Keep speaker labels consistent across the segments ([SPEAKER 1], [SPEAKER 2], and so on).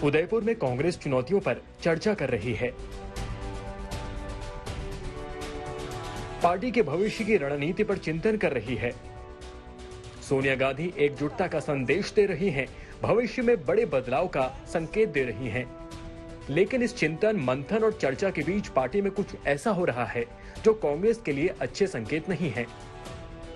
[SPEAKER 1] उदयपुर में कांग्रेस चुनौतियों पर चर्चा कर रही है। पार्टी के भविष्य की रणनीति पर चिंतन कर रही है। सोनिया गांधी एकजुटता का संदेश दे रही हैं, भविष्य में बड़े बदलाव का संकेत दे रही हैं। लेकिन इस चिंतन, मंथन और चर्चा के बीच पार्टी में कुछ ऐसा हो रहा है जो कांग्रेस के लिए अच्छे संकेत नहीं है।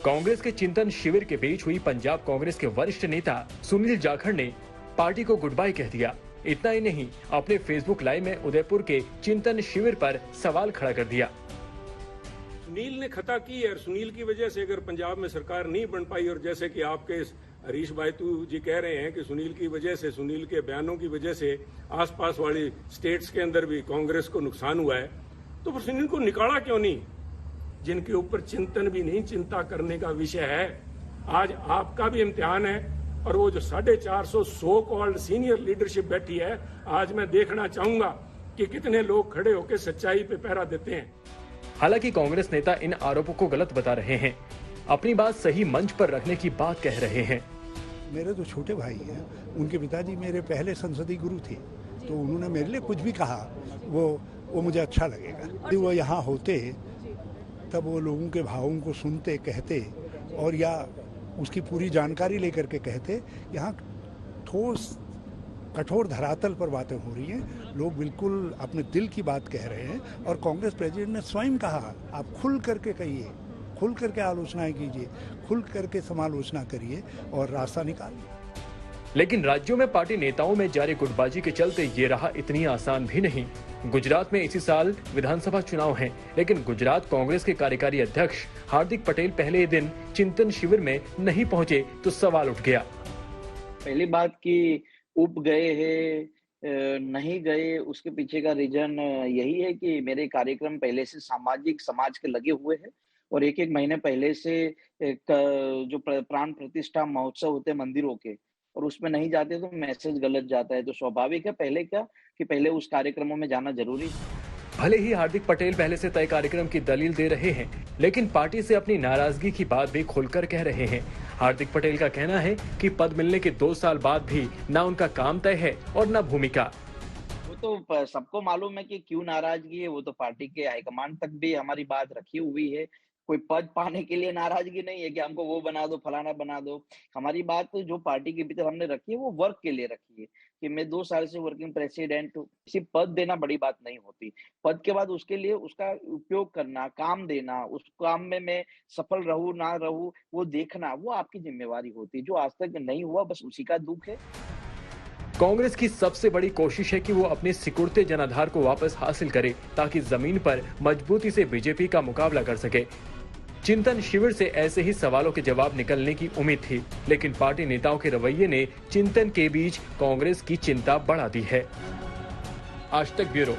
[SPEAKER 1] कांग्रेस के चिंतन शिविर के बीच हुई पंजाब कांग्रेस के वरिष्ठ नेता सुनील जाखड़ ने पार्टी को गुड बाय कह दिया। इतना ही नहीं, अपने फेसबुक लाइव में उदयपुर के चिंतन शिविर पर सवाल खड़ा कर दिया।
[SPEAKER 2] सुनील ने खता की है और सुनील की वजह से अगर पंजाब में सरकार नहीं बन पाई, और जैसे कि आपके हरीश बायतू जी कह रहे हैं कि सुनील की वजह से, सुनील के बयानों की वजह से आसपास वाली स्टेट्स के अंदर भी कांग्रेस को नुकसान हुआ है, तो फिर सुनील को निकाला क्यों नहीं? जिनके ऊपर चिंतन भी नहीं, चिंता करने का विषय है। आज आपका भी इम्तिहान है, और वो जो 450 सो कॉल्ड सीनियर लीडरशिप बैठी है, आज मैं देखना चाहूंगा कि कितने लोग खड़े होकर सच्चाई पे पहरा देते हैं।
[SPEAKER 1] हालांकि कांग्रेस नेता इन आरोपों को गलत बता रहे हैं, अपनी बात सही मंच पर रखने की बात कह रहे हैं।
[SPEAKER 3] मेरे तो छोटे भाई हैं, उनके पिताजी मेरे पहले संसदीय गुरु थे, तो उन्होंने मेरे लिए कुछ भी कहा वो मुझे अच्छा लगेगा। यदि वो यहाँ होते तब वो लोगों के भावों को सुनते, कहते, और या उसकी पूरी जानकारी लेकर के कहते। यहाँ ठोस कठोर धरातल पर बातें हो रही हैं, लोग बिल्कुल अपने दिल की बात कह रहे हैं, और कांग्रेस प्रेसिडेंट ने स्वयं कहा, आप खुल करके कहिए, खुल करके आलोचनाएं कीजिए, खुल करके समालोचना करिए और रास्ता निकालिए।
[SPEAKER 1] लेकिन राज्यों में पार्टी नेताओं में जारी गुटबाजी के चलते ये राह इतनी आसान भी नहीं। गुजरात में इसी साल विधानसभा चुनाव हैं, लेकिन गुजरात कांग्रेस के कार्यकारी अध्यक्ष हार्दिक पटेल पहले दिन चिंतन शिविर में नहीं पहुंचे तो सवाल उठ गया।
[SPEAKER 4] पहली बात की उब गए हैं, नहीं गए, उसके पीछे का रीजन यही है कि मेरे कार्यक्रम पहले से सामाजिक समाज के लगे हुए हैं, और एक महीने पहले से जो प्राण प्रतिष्ठा महोत्सव होते हैं मंदिरों के, और उसमें नहीं जाते तो मैसेज गलत जाता है। तो स्वाभाविक है पहले क्या कि पहले उस कार्यक्रमों में जाना जरूरी है।
[SPEAKER 1] भले ही हार्दिक पटेल पहले से तय कार्यक्रम की दलील दे रहे हैं, लेकिन पार्टी से अपनी नाराजगी की बात भी खुलकर कह रहे हैं। हार्दिक पटेल का कहना है कि पद मिलने के 2 साल बाद भी न उनका काम तय है और न भूमिका।
[SPEAKER 4] वो तो सबको मालूम है कि क्यों नाराजगी है, वो तो पार्टी के हाईकमान तक भी हमारी बात रखी हुई है। कोई पद पाने के लिए नाराजगी नहीं है कि हमको वो बना दो, फलाना बना दो। हमारी बात तो जो पार्टी के भीतर हमने रखी है वो वर्क के लिए रखी है कि मैं 2 साल से वर्किंग प्रेसिडेंट हूँ। किसी पद देना बड़ी बात नहीं होती। पद के बाद उसके लिए उसका उपयोग करना, काम देना, उस काम में मैं सफल रहूं ना रहूं वो देखना, वो आपकी जिम्मेवारी होती है। जो आज तक नहीं हुआ बस उसी का दुख है।
[SPEAKER 1] कांग्रेस की सबसे बड़ी कोशिश है कि वो अपने सिकुड़ते जनाधार को वापस हासिल करे, ताकि जमीन पर मजबूती से बीजेपी का मुकाबला कर सके। चिंतन शिविर से ऐसे ही सवालों के जवाब निकलने की उम्मीद थी, लेकिन पार्टी नेताओं के रवैये ने चिंतन के बीच कांग्रेस की चिंता बढ़ा दी है। आज तक ब्यूरो।